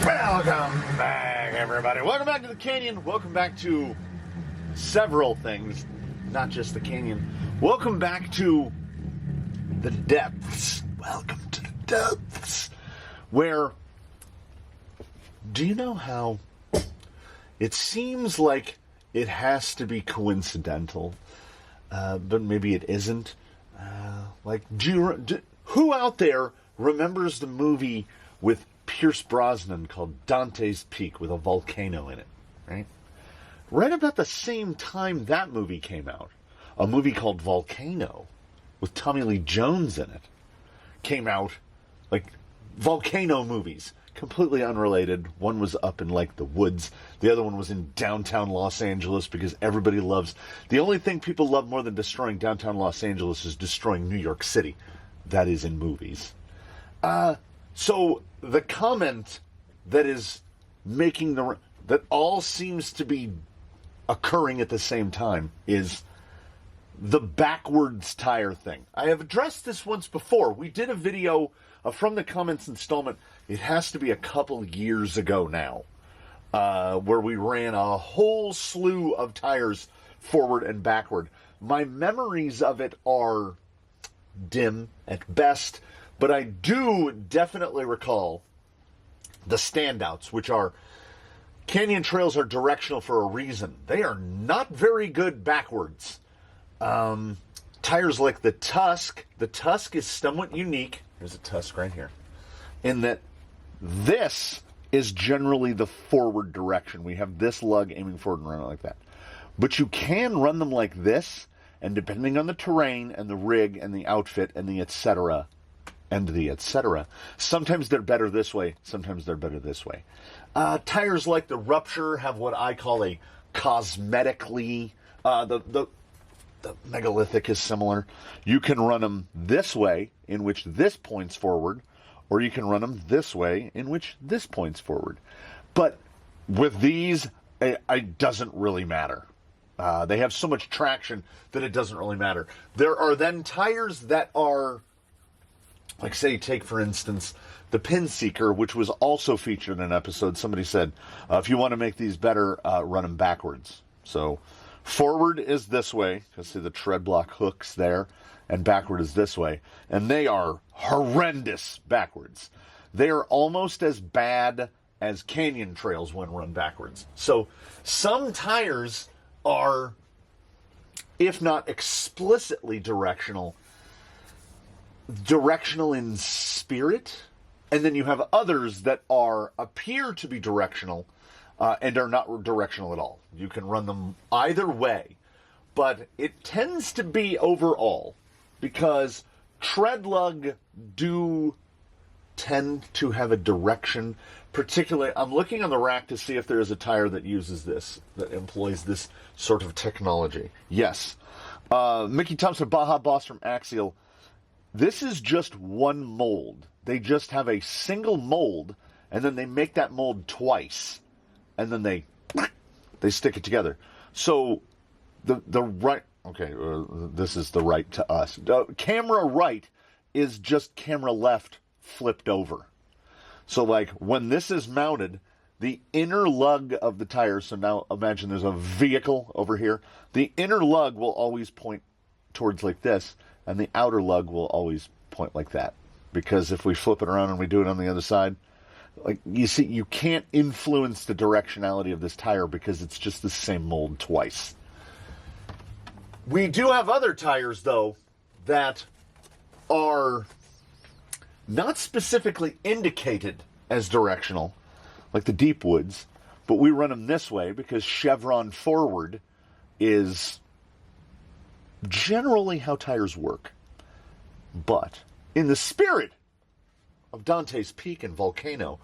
Welcome back, everybody. Welcome back to the canyon. Welcome back to several things, not just the canyon. Welcome back to the depths. Welcome to the depths. Where, do you know how it seems like it has to be coincidental, but maybe it isn't? Who out there remembers the movie with Pierce Brosnan called Dante's Peak with a volcano in it, right? Right about the same time that movie came out, a movie called Volcano with Tommy Lee Jones in it came out. Like, volcano movies, completely unrelated. One was up in like the woods, the other one was in downtown Los Angeles, because everybody loves, the only thing people love more than destroying downtown Los Angeles is destroying New York City. That is in movies. So the comment that is making that all seems to be occurring at the same time is the backwards tire thing. I have addressed this once before. We did a video from the comments installment. It has to be a couple years ago now, where we ran a whole slew of tires forward and backward. My memories of it are dim at best, but I do definitely recall the standouts, which are canyon trails are directional for a reason. They are not very good backwards. Tires like the Tusk. The Tusk is somewhat unique. There's a Tusk right here. In that this is generally the forward direction. We have this lug aiming forward and running like that. But you can run them like this, and depending on the terrain and the rig and the outfit and the etc., sometimes they're better this way, sometimes they're better this way. Tires like the Rupture have what I call a cosmetically, the megalithic is similar. You can run them this way, in which this points forward, or you can run them this way, in which this points forward. But with these, it doesn't really matter. They have so much traction that it doesn't really matter. There are then tires that are, like, say, take for instance the Pin Seeker, which was also featured in an episode. Somebody said, if you want to make these better, run them backwards. So forward is this way, because see the tread block hooks there, and backward is this way. And they are horrendous backwards. They are almost as bad as canyon trails when run backwards. So some tires are, if not explicitly directional in spirit, and then you have others that appear to be directional and are not directional at all. You can run them either way, but it tends to be overall, because tread lug do tend to have a direction. Particularly, I'm looking on the rack to see if there is a tire that uses this, that employs this sort of technology. Yes. Mickey Thompson, Baja Boss from Axial. This is just one mold. They just have a single mold, and then they make that mold twice, and then they stick it together. So the right, okay, this is the right to us. Camera right is just camera left flipped over. So like when this is mounted, the inner lug of the tire, so now imagine there's a vehicle over here, the inner lug will always point towards like this, and the outer lug will always point like that. Because if we flip it around and we do it on the other side, like you see, you can't influence the directionality of this tire because it's just the same mold twice. We do have other tires, though, that are not specifically indicated as directional, like the Deep Woods, but we run them this way because chevron forward is generally how tires work. But in the spirit of Dante's Peak and Volcano,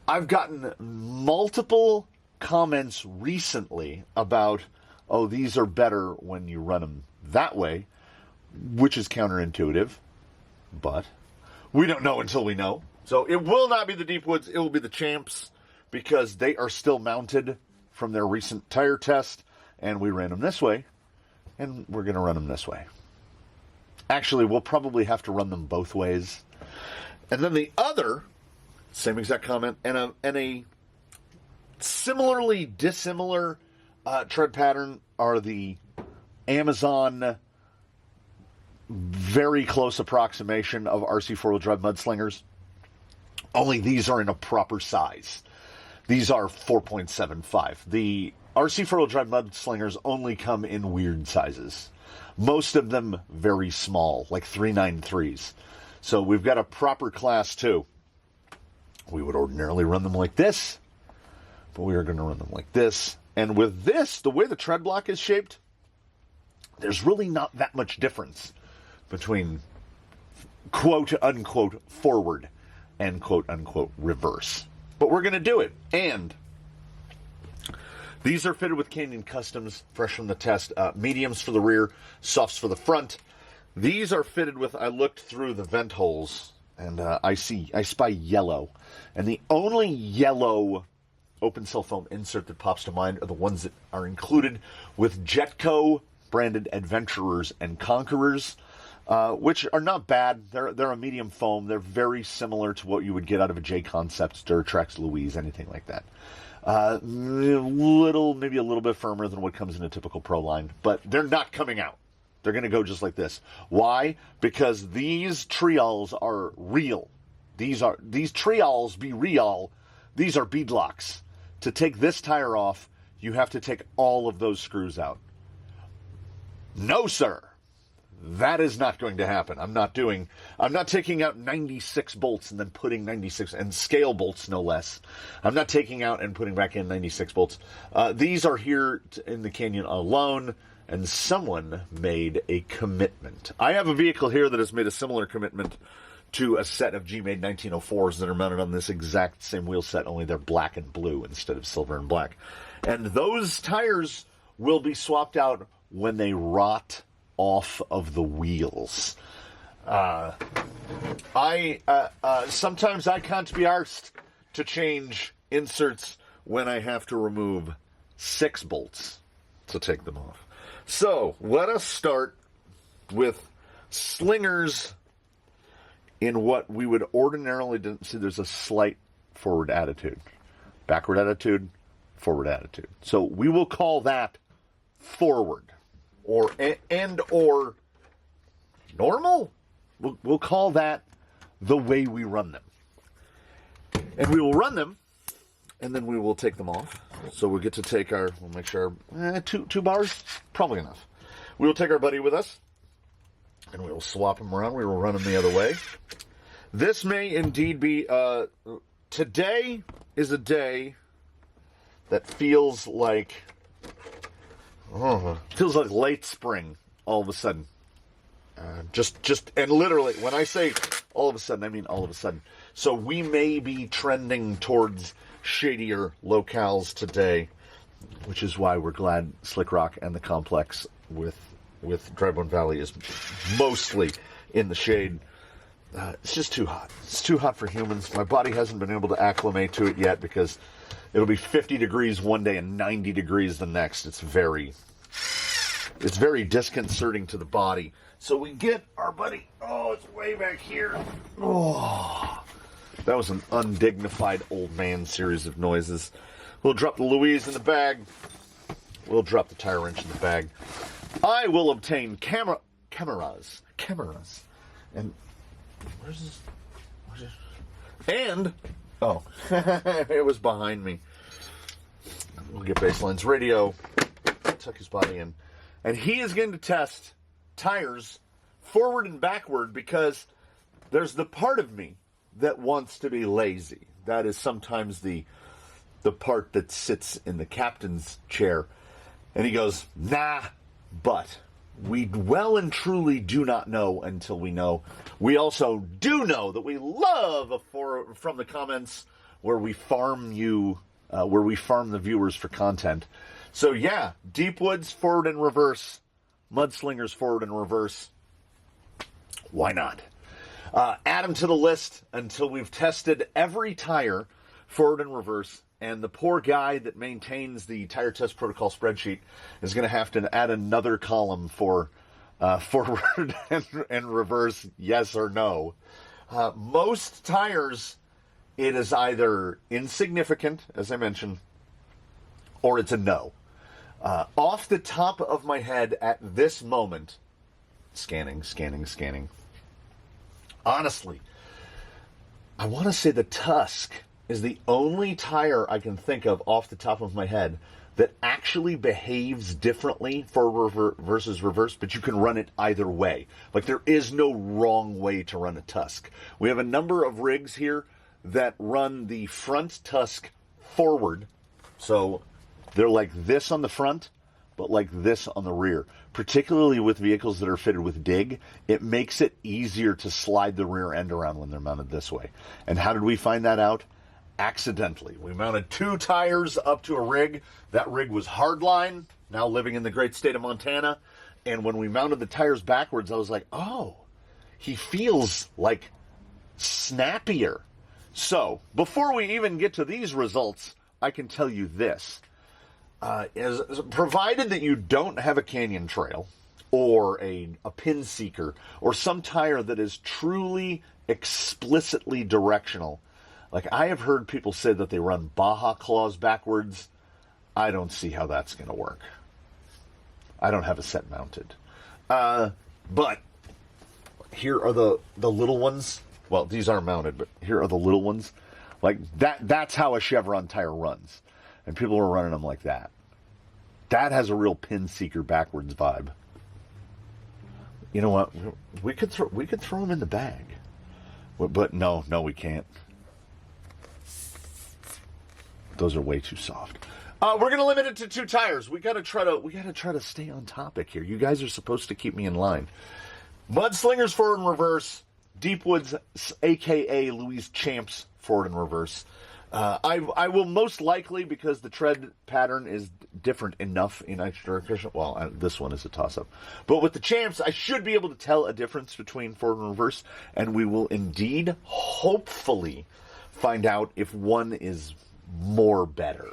I've gotten multiple comments recently about, oh, these are better when you run them that way, which is counterintuitive, but we don't know until we know. So it will not be the Deep Woods, it will be the Champs, because they are still mounted from their recent tire test, and we ran them this way, and we're going to run them this way. Actually, we'll probably have to run them both ways. And then the other Same exact comment. And a similarly dissimilar tread pattern are the Amazon very close approximation of RC four-wheel drive mudslingers. Only these are in a proper size. These are 4.75. The RC four-wheel drive mudslingers only come in weird sizes. Most of them very small, like 393s. So we've got a proper class 2. We would ordinarily run them like this, but we are going to run them like this. And with this, the way the tread block is shaped, there's really not that much difference between quote-unquote forward and quote-unquote reverse. But we're going to do it. And these are fitted with Canyon Customs, fresh from the test. Mediums for the rear, softs for the front. These are fitted with, I looked through the vent holes, and I spy yellow. And the only yellow open cell foam insert that pops to mind are the ones that are included with Jetco branded Adventurers and Conquerors, which are not bad. They're a medium foam. They're very similar to what you would get out of a J Concepts, Durtrex, Louise, anything like that. Maybe a little bit firmer than what comes in a typical Pro line, but they're not coming out. They're going to go just like this. Why? Because these trials are real. These trials be real. These are beadlocks. To take this tire off, you have to take all of those screws out. No, sir. That is not going to happen. I'm not taking out 96 bolts and then putting 96, and scale bolts no less. I'm not taking out and putting back in 96 bolts. These are here in the Canyon alone, and someone made a commitment. I have a vehicle here that has made a similar commitment to a set of G-Made 1904s that are mounted on this exact same wheel set, only they're black and blue instead of silver and black. And those tires will be swapped out when they rot off of the wheels. Sometimes I can't be arsed to change inserts when I have to remove 6 bolts to take them off. So let us start with slingers in what we would ordinarily do. See, there's a slight forward attitude, backward attitude, forward attitude. So we will call that forward. Or normal. We'll call that the way we run them. And we will run them, and then we will take them off. So we'll get to take we'll make sure, 2 bars, probably enough. We will take our buddy with us, and we will swap him around. We will run him the other way. This may indeed be, today is a day that feels like late spring all of a sudden. And literally, when I say all of a sudden, I mean all of a sudden. So we may be trending towards shadier locales today, which is why we're glad Slick Rock and the complex with Drybone Valley is mostly in the shade. It's just too hot. It's too hot for humans. My body hasn't been able to acclimate to it yet because it'll be 50 degrees one day and 90 degrees the next. It's very disconcerting to the body. So we get our buddy. Oh, it's way back here. Oh, that was an undignified old man series of noises. We'll drop the Louise in the bag. We'll drop the tire wrench in the bag. I will obtain cameras. And where's this? And it was behind me. We'll get Baseline's radio, tuck his body in, and he is going to test tires forward and backward because there's the part of me that wants to be lazy. That is sometimes the part that sits in the captain's chair. And he goes, nah, but we well and truly do not know until we know. We also do know that we love from the comments where we farm the viewers for content. So yeah, Deep Woods forward and reverse, Mudslingers forward and reverse. Why not? Add them to the list until we've tested every tire forward and reverse. And the poor guy that maintains the tire test protocol spreadsheet is going to have to add another column for forward and reverse, yes or no. Most tires it is either insignificant, as I mentioned, or it's a no. Off the top of my head at this moment, scanning. Honestly, I want to say the Tusk is the only tire I can think of off the top of my head that actually behaves differently for versus reverse, but you can run it either way. Like, there is no wrong way to run a Tusk. We have a number of rigs here that run the front Tusk forward, so they're like this on the front, but like this on the rear. Particularly with vehicles that are fitted with dig, it makes it easier to slide the rear end around when they're mounted this way. And how did we find that out? Accidentally. We mounted 2 tires up to a rig. That rig was hardline, now living in the great state of Montana. And when we mounted the tires backwards, I was like, oh, he feels like snappier. So, before we even get to these results, I can tell you this. Provided that you don't have a canyon trail or a pin seeker or some tire that is truly explicitly directional, like I have heard people say that they run Baja Claws backwards. I don't see how that's going to work. I don't have a set mounted. But here are the little ones. Well, these aren't mounted, but here are the little ones. Like that's how a Chevron tire runs. And people are running them like that. That has a real pin seeker backwards vibe. You know what? We could throw them in the bag. But no, we can't. Those are way too soft. We're gonna limit it to 2 tires. We gotta try to stay on topic here. You guys are supposed to keep me in line. Mudslingers forward and reverse. Deepwoods, aka Louise Champs, forward and reverse. I will most likely, because the tread pattern is different enough in each direction. Well, this one is a toss-up. But with the Champs, I should be able to tell a difference between forward and reverse, and we will indeed, hopefully, find out if one is more better.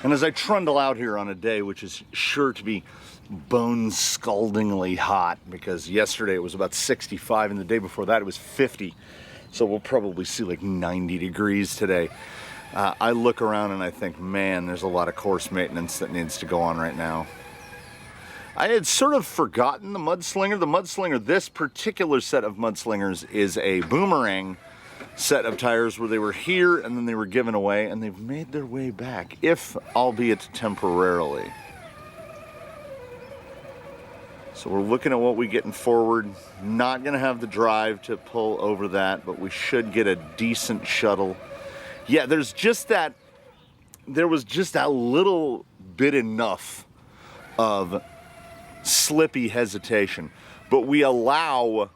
And as I trundle out here on a day which is sure to be bone-scaldingly hot, because yesterday it was about 65 and the day before that it was 50, so we'll probably see like 90 degrees today. I look around and I think, man, there's a lot of course maintenance that needs to go on right now. I had sort of forgotten the Mudslinger. The Mudslinger, this particular set of Mudslingers is a Boomerang set of tires where they were here and then they were given away, and they've made their way back, if albeit temporarily. So we're looking at what we get in forward. Not going to have the drive to pull over that, but we should get a decent shuttle. Yeah, there was just that little bit enough of slippy hesitation. But we allow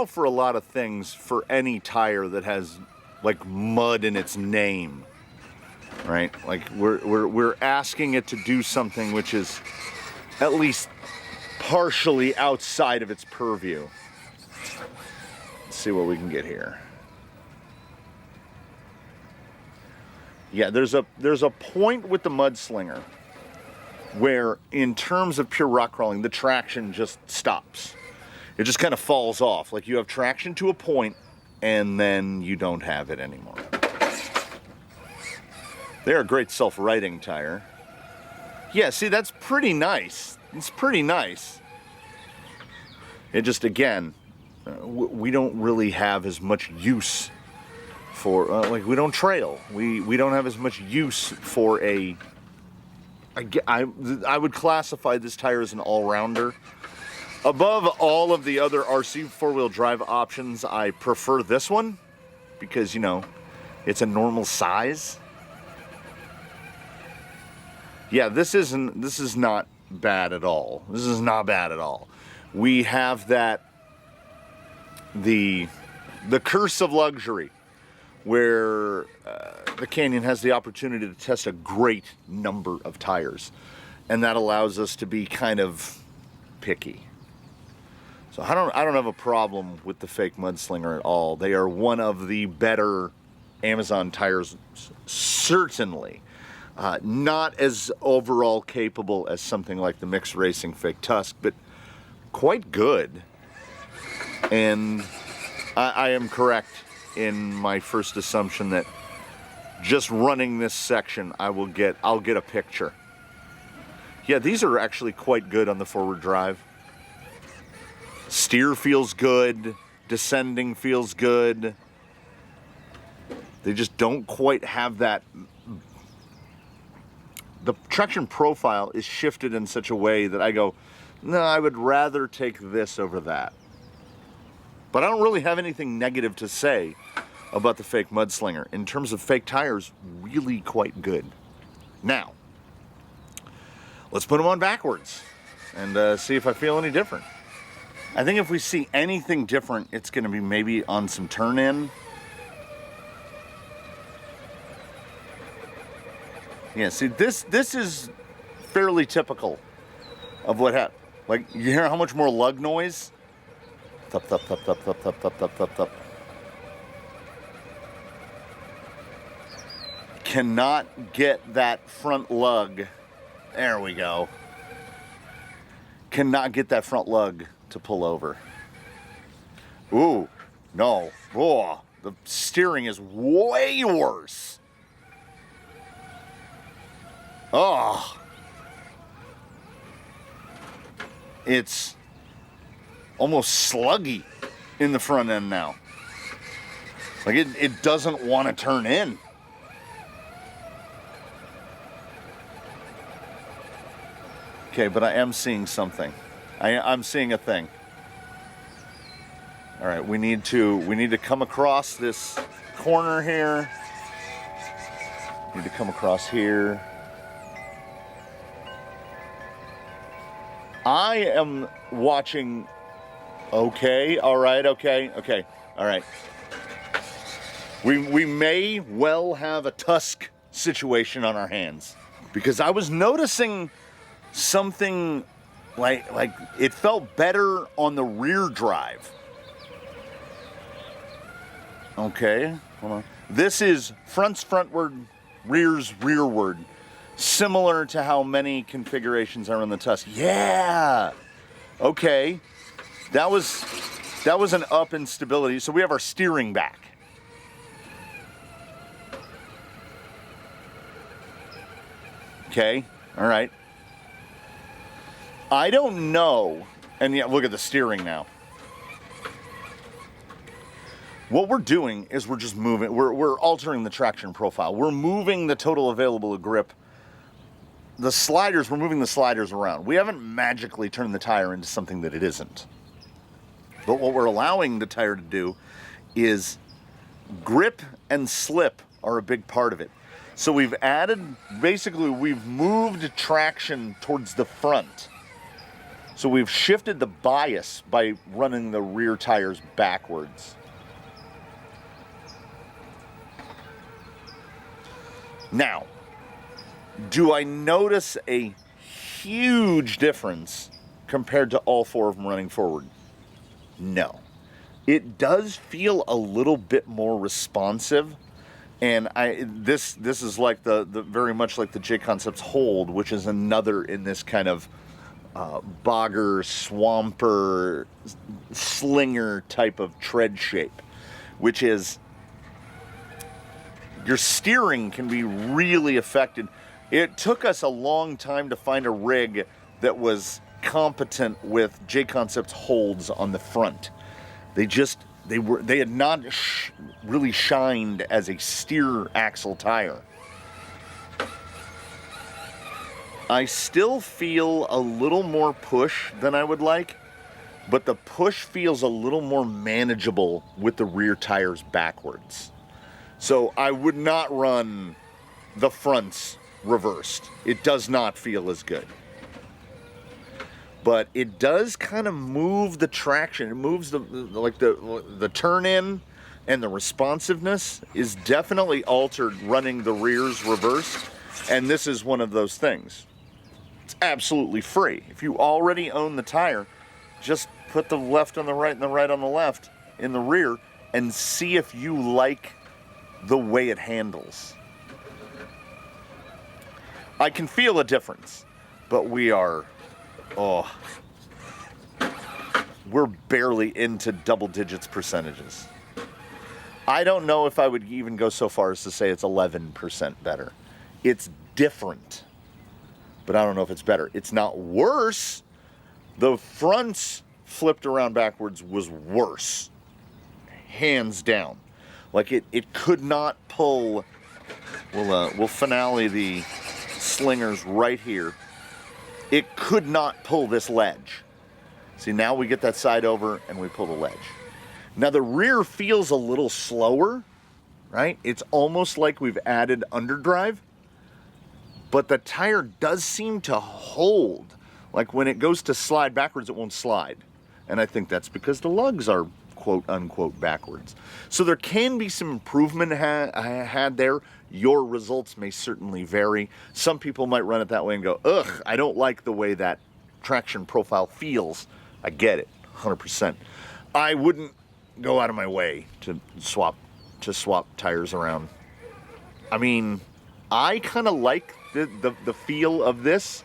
for a lot of things for any tire that has like mud in its name, right? Like we're asking it to do something which is at least partially outside of its purview. Let's see what we can get here. Yeah, there's a point with the Mudslinger where, in terms of pure rock crawling, the traction just stops. It just kind of falls off. Like, you have traction to a point, and then you don't have it anymore. They're a great self-righting tire. Yeah, see, that's pretty nice. It's pretty nice. It just, again, we don't really have as much use for, like, we don't trail. We don't have as much use for a, I would classify this tire as an all-rounder. Above all of the other RC four-wheel drive options, I prefer this one because, you know, it's a normal size. Yeah, this is not bad at all. This is not bad at all. We have that, the curse of luxury, where the Canyon has the opportunity to test a great number of tires, and that allows us to be kind of picky. So I don't have a problem with the fake Mudslinger at all. They are one of the better Amazon tires, certainly. Not as overall capable as something like the Mixed Racing fake Tusk, but quite good. And I am correct in my first assumption that just running this section, I'll get a picture. Yeah, these are actually quite good on the forward drive. Steer feels good. Descending feels good. They just don't quite have that. The traction profile is shifted in such a way that I go, no, I would rather take this over that. But I don't really have anything negative to say about the fake Mudslinger. In terms of fake tires, really quite good. Now, let's put them on backwards and see if I feel any different. I think if we see anything different, it's going to be maybe on some turn-in. Yeah, see, this is fairly typical of what happened. Like, you hear how much more lug noise? Thup, thup, thup, thup, thup, thup, thup, thup, thup, thup. Cannot get that front lug. There we go. Cannot get that front lug to pull over. Ooh, no. Oh, the steering is way worse. Oh. It's almost sluggy in the front end now. Like it doesn't want to turn in. Okay, but I am seeing something. I'm seeing a thing. All right, we need to come across this corner here. Need to come across here. I am watching. Okay, all right, okay, all right. We may well have a tusk situation on our hands, because I was noticing something like it felt better on the rear drive. Okay, hold on. This is fronts frontward, rears rearward. Similar to how many configurations are on the Tusk. Yeah! Okay. That was an up in stability. So we have our steering back. Okay. All right. I don't know. And yeah, look at the steering now. What we're doing is we're just moving. We're altering the traction profile. We're moving the total available grip. The sliders, we're moving the sliders around. We haven't magically turned the tire into something that it isn't. But what we're allowing the tire to do is grip and slip are a big part of it. So we've we've moved traction towards the front. So we've shifted the bias by running the rear tires backwards. Now, do I notice a huge difference compared to all four of them running forward? No. It does feel a little bit more responsive, and this is like the very much like the J Concepts Hold, which is another in this kind of bogger, swamper, slinger type of tread shape, which is your steering can be really affected. It took us a long time to find a rig that was competent with J Concepts Holds on the front. They had not really shined as a steer axle tire. I still feel a little more push than I would like, but the push feels a little more manageable with the rear tires backwards. So I would not run the fronts reversed. It does not feel as good. But it does kind of move the traction. It moves the turn in, and the responsiveness is definitely altered running the rears reversed. And this is one of those things. It's absolutely free. If you already own the tire, just put the left on the right and the right on the left in the rear and see if you like the way it handles. I can feel a difference, but we're barely into double digits percentages. I don't know if I would even go so far as to say it's 11% better. It's different, but I don't know if it's better. It's not worse. The fronts flipped around backwards was worse, hands down. Like it could not pull. We'll finale the Slingers right here. It could not pull this ledge. See, now we get that side over and we pull the ledge. Now the rear feels a little slower, right? It's almost like we've added underdrive, but the tire does seem to hold. Like when it goes to slide backwards, it won't slide. And I think that's because the lugs are quote unquote backwards. So there can be some improvement had there. Your results may certainly vary. Some people might run it that way and go, ugh, I don't like the way that traction profile feels. I get it, 100%. I wouldn't go out of my way to swap tires around. I mean, I kind of like the feel of this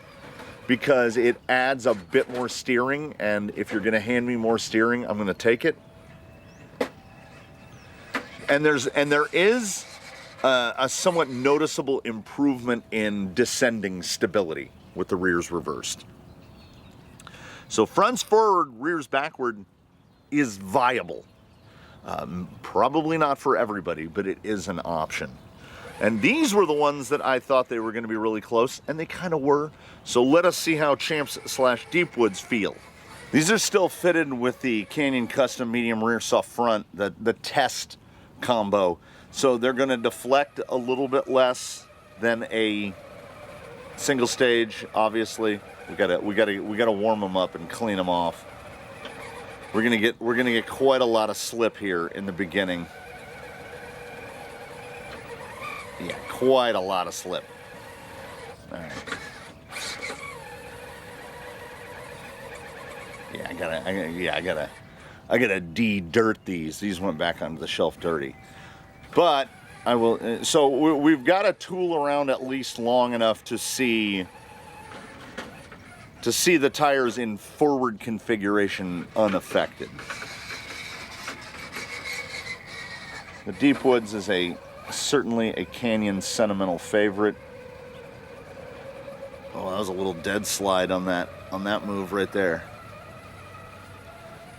because it adds a bit more steering, and if you're going to hand me more steering, I'm going to take it. And there is a somewhat noticeable improvement in descending stability with the rears reversed. So fronts forward, rears backward is viable. Probably not for everybody, but it is an option. And these were the ones that I thought they were going to be really close, and they kind of were. So let us see how Champs/Deepwoods feel. These are still fitted with the Canyon Custom Medium Rear Soft Front, the test combo. So they're going to deflect a little bit less than a single stage. Obviously, we gotta warm them up and clean them off. We're gonna get quite a lot of slip here in the beginning. Yeah, quite a lot of slip. All right. Yeah, I gotta de-dirt these. These went back onto the shelf dirty. But I will. So we've got to tool around at least long enough to see the tires in forward configuration unaffected. The Deepwoods is certainly a Canyon sentimental favorite. Oh, that was a little dead slide on that move right there.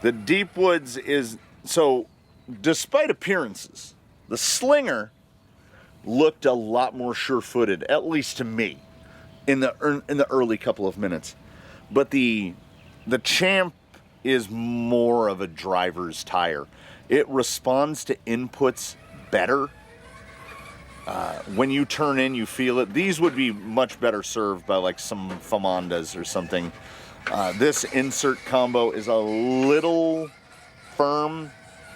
The Deepwoods is, so despite appearances, the Slinger looked a lot more sure-footed, at least to me, in the early couple of minutes. But the Champ is more of a driver's tire. It responds to inputs better. When you turn in, you feel it. These would be much better served by like some Famondas or something. This insert combo is a little firm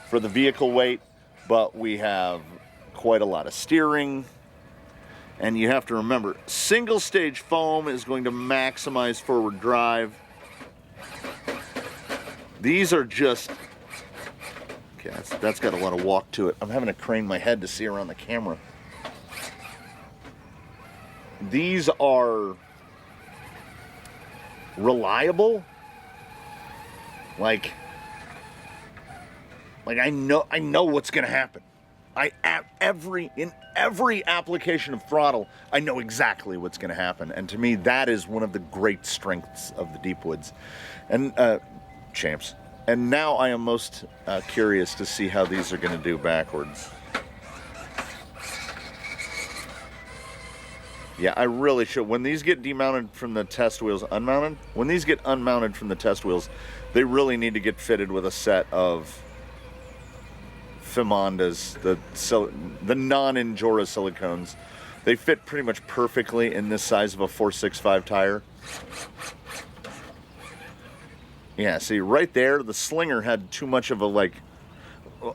for the vehicle weight, but we have quite a lot of steering. And you have to remember, single stage foam is going to maximize forward drive. These are just, okay, that's got a lot of walk to it. I'm having to crane my head to see around the camera. These are reliable. Like I know what's going to happen. In every application of throttle, I know exactly what's going to happen. And to me, that is one of the great strengths of the Deepwoods and Champs. And now I am most curious to see how these are going to do backwards. Yeah, I really should. When these get demounted from the test wheels, when these get unmounted from the test wheels, they really need to get fitted with a set of Famondas, the non-Injora silicones. They fit pretty much perfectly in this size of a 465 tire. Yeah, see right there, the Slinger had too much of a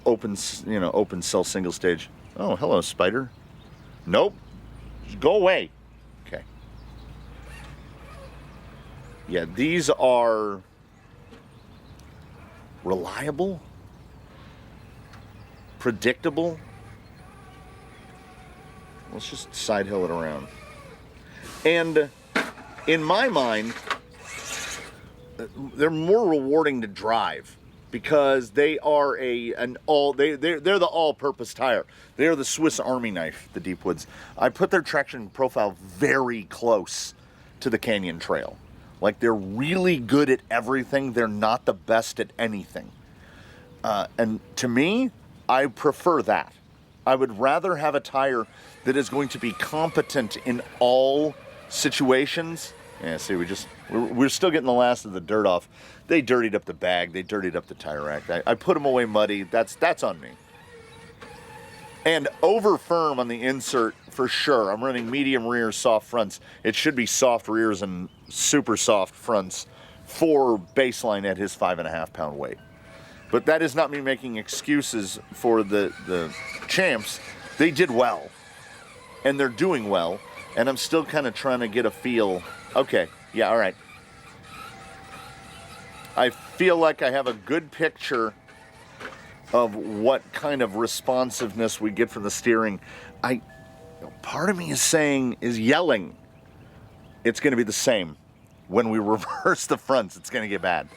open cell single stage. Oh, hello, Spider. Nope, just go away. Okay. Yeah, these are reliable, predictable. Let's just side hill it around. And in my mind, they're more rewarding to drive because they are they're the all-purpose tire. They are the Swiss Army knife, the Deepwoods. I put their traction profile very close to the Canyon Trail. Like, they're really good at everything. They're not the best at anything. And to me, I prefer that. I would rather have a tire that is going to be competent in all situations. Yeah, see, we're still getting the last of the dirt off. They dirtied up the bag. They dirtied up the tire rack. I put them away muddy. That's on me. And over firm on the insert for sure. I'm running medium rears, soft fronts. It should be soft rears and super soft fronts for baseline at his 5.5 pound weight. But that is not me making excuses for the champs. They did well, and they're doing well, and I'm still kind of trying to get a feel. Okay, yeah, all right. I feel like I have a good picture of what kind of responsiveness we get from the steering. Part of me is yelling. It's going to be the same. When we reverse the fronts, it's going to get bad.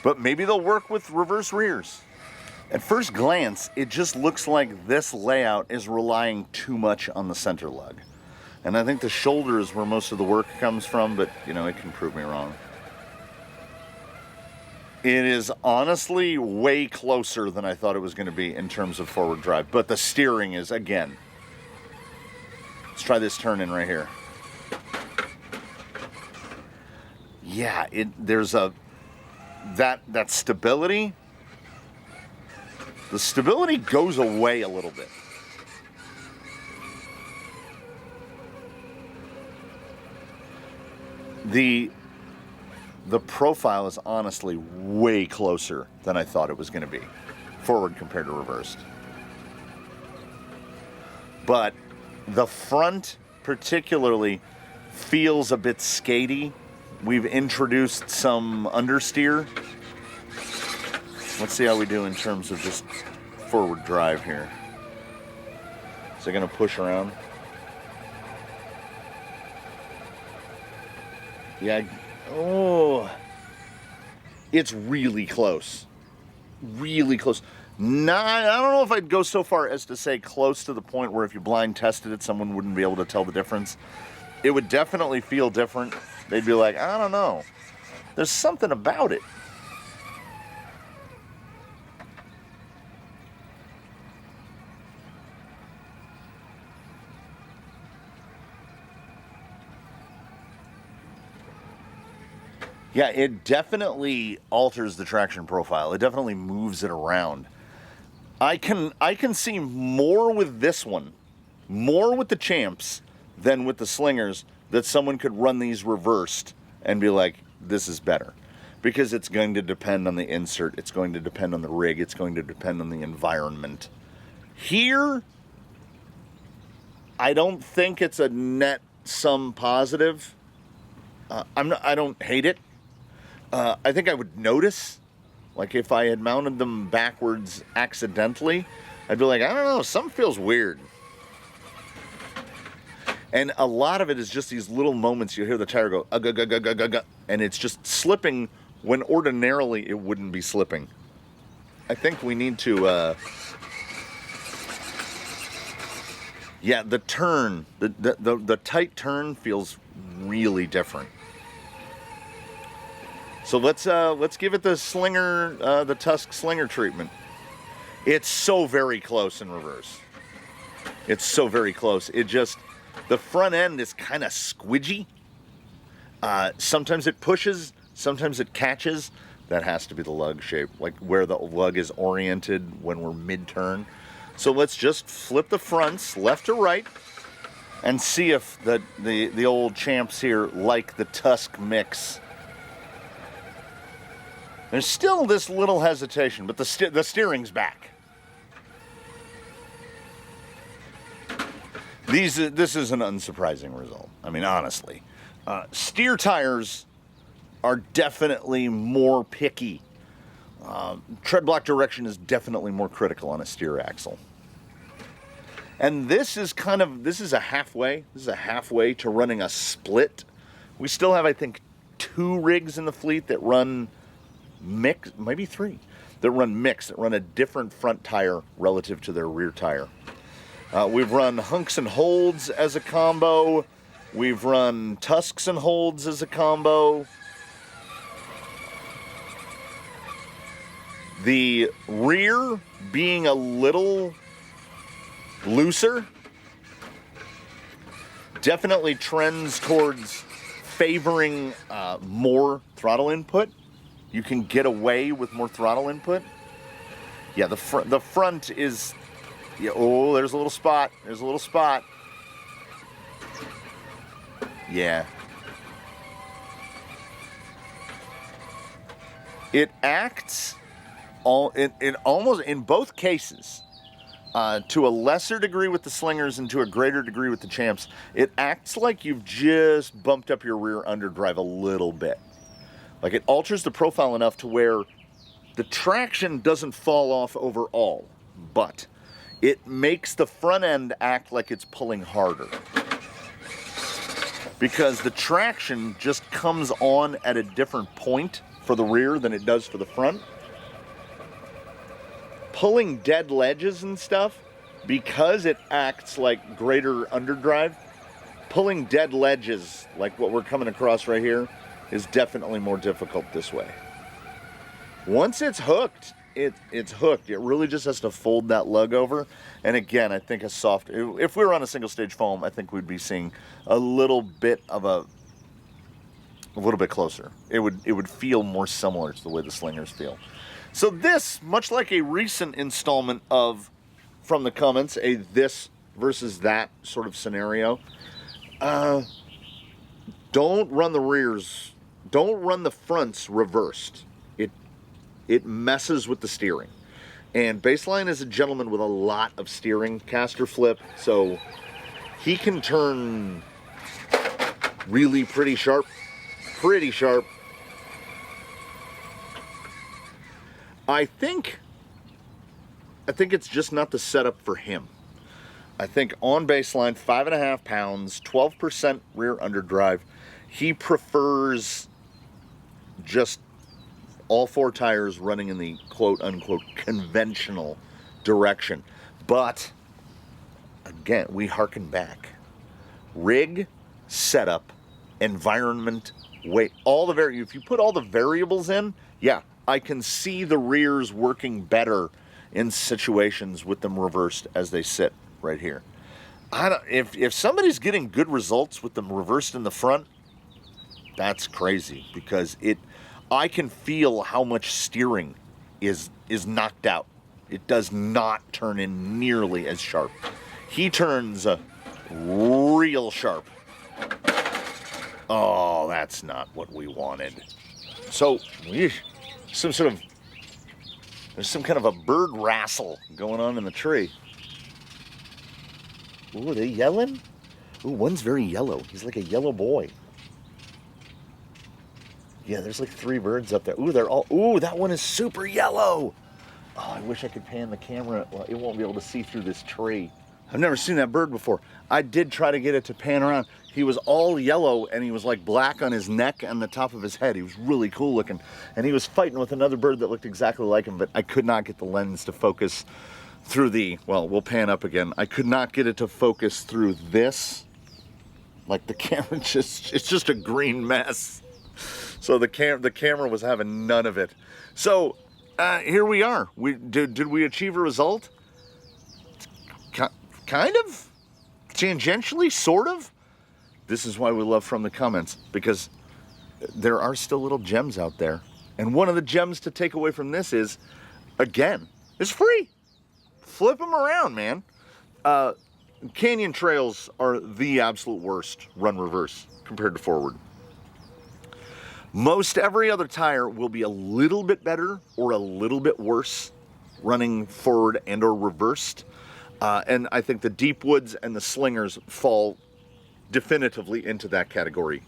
But maybe they'll work with reverse rears. At first glance, it just looks like this layout is relying too much on the center lug. And I think the shoulder is where most of the work comes from, but, you know, it can prove me wrong. It is honestly way closer than I thought it was going to be in terms of forward drive. But the steering is, again, let's try this turn in right here. Yeah, there's that stability. The stability goes away a little bit. The profile is honestly way closer than I thought it was going to be, forward compared to reversed. But the front particularly feels a bit skatey. We've introduced some understeer. Let's see how we do in terms of just forward drive here. Is it going to push around? Yeah. Oh. It's really close. Really close. I don't know if I'd go so far as to say close to the point where if you blind tested it, someone wouldn't be able to tell the difference. It would definitely feel different. They'd be like, I don't know. There's something about it. Yeah, it definitely alters the traction profile. It definitely moves it around. I can see more with this one, more with the champs than with the slingers, that someone could run these reversed and be like, this is better. Because it's going to depend on the insert, it's going to depend on the rig, it's going to depend on the environment. Here, I don't think it's a net sum positive. I don't hate it. I think I would notice, like if I had mounted them backwards accidentally, I'd be like, I don't know, something feels weird. And a lot of it is just these little moments you hear the tire go, and it's just slipping when ordinarily it wouldn't be slipping. I think we need to, yeah, the turn, the tight turn feels really different. So let's give it the Slinger, the Tusk Slinger treatment. It's so very close in reverse. It's so very close. It just, the front end is kind of squidgy. Sometimes it pushes, sometimes it catches. That has to be the lug shape, like where the lug is oriented when we're mid-turn. So let's just flip the fronts left to right and see if the old champs here like the Tusk mix. There's still this little hesitation, but the steering's back. This is an unsurprising result. I mean, honestly. Steer tires are definitely more picky. Tread block direction is definitely more critical on a steer axle. And this is a halfway. This is a halfway to running a split. We still have, I think, 2 rigs in the fleet that run mix, maybe 3, that run mixed, that run a different front tire relative to their rear tire. We've run hunks and holds as a combo. We've run tusks and holds as a combo. The rear being a little looser definitely trends towards favoring more throttle input. You can get away with more throttle input. Yeah, the front is, yeah, oh, there's a little spot. There's a little spot. Yeah. It acts it almost in both cases, to a lesser degree with the Slingers and to a greater degree with the Champs, it acts like you've just bumped up your rear underdrive a little bit. Like it alters the profile enough to where the traction doesn't fall off overall, but it makes the front end act like it's pulling harder. Because the traction just comes on at a different point for the rear than it does for the front. Pulling dead ledges and stuff, because it acts like greater underdrive, pulling dead ledges like what we're coming across right here is definitely more difficult this way. Once it's hooked, it's hooked. It really just has to fold that lug over. And again, I think if we were on a single stage foam, I think we'd be seeing a little bit closer. It would feel more similar to the way the Slingers feel. So this, much like a recent installment of From the Comments, a this versus that sort of scenario, don't run the rears, don't run the fronts reversed. It messes with the steering. And Baseline is a gentleman with a lot of steering, caster flip, so he can turn really pretty sharp. I think it's just not the setup for him. I think on Baseline, 5.5 pounds, 12% rear underdrive, he prefers just all four tires running in the quote-unquote conventional direction. But, again, we harken back. Rig, setup, environment, weight, if you put all the variables in, yeah, I can see the rears working better in situations with them reversed as they sit right here. If somebody's getting good results with them reversed in the front, that's crazy, because I can feel how much steering is knocked out. It does not turn in nearly as sharp. He turns real sharp. Oh, that's not what we wanted. So, there's some kind of a bird wrestle going on in the tree. Ooh, are they yelling? Ooh, one's very yellow. He's like a yellow boy. Yeah, there's like 3 birds up there. Ooh, that one is super yellow. Oh, I wish I could pan the camera. Well, it won't be able to see through this tree. I've never seen that bird before. I did try to get it to pan around. He was all yellow, and he was like black on his neck and the top of his head. He was really cool looking. And he was fighting with another bird that looked exactly like him, but I could not get the lens to focus through we'll pan up again. I could not get it to focus through this. Like the camera it's just a green mess. So the camera was having none of it. So here we are. Did we achieve a result? Kind of? Tangentially? Sort of? This is why we love From the Comments, because there are still little gems out there. And one of the gems to take away from this is, again, it's free. Flip them around, man. Canyon trails are the absolute worst run reverse compared to forward. Most every other tire will be a little bit better or a little bit worse running forward and or reversed. And I think the deep woods and the Slingers fall definitively into that category.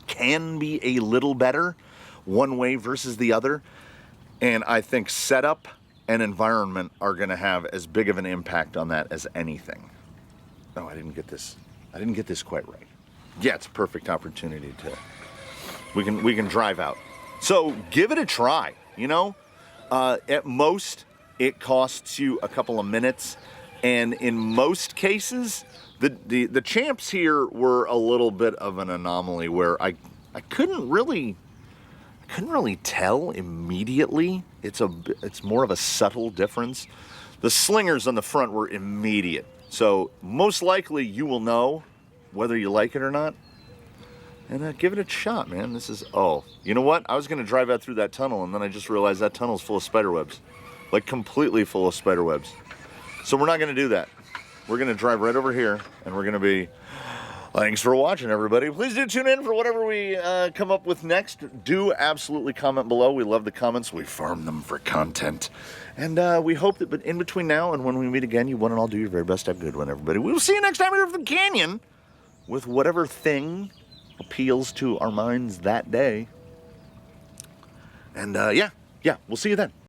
Can be a little better one way versus the other. And I think setup and environment are going to have as big of an impact on that as anything. Oh, I didn't get this quite right. Yeah, it's a perfect opportunity to... We can drive out. So give it a try, you know? At most, it costs you a couple of minutes, and in most cases, the champs here were a little bit of an anomaly where I couldn't really tell immediately. It's more of a subtle difference. The slingers on the front were immediate, so most likely you will know whether you like it or not. And give it a shot, man. This is, oh, you know what? I was going to drive out through that tunnel, and then I just realized that tunnel's full of spider webs. Like, completely full of spider webs. So we're not going to do that. We're going to drive right over here, and we're going to be... Thanks for watching, everybody. Please do tune in for whatever we come up with next. Do absolutely comment below. We love the comments. We farm them for content. And we hope that in between now and when we meet again, you one and all do your very best to have a good one, everybody. We will see you next time here from the canyon with whatever thing appeals to our minds that day. And yeah, we'll see you then.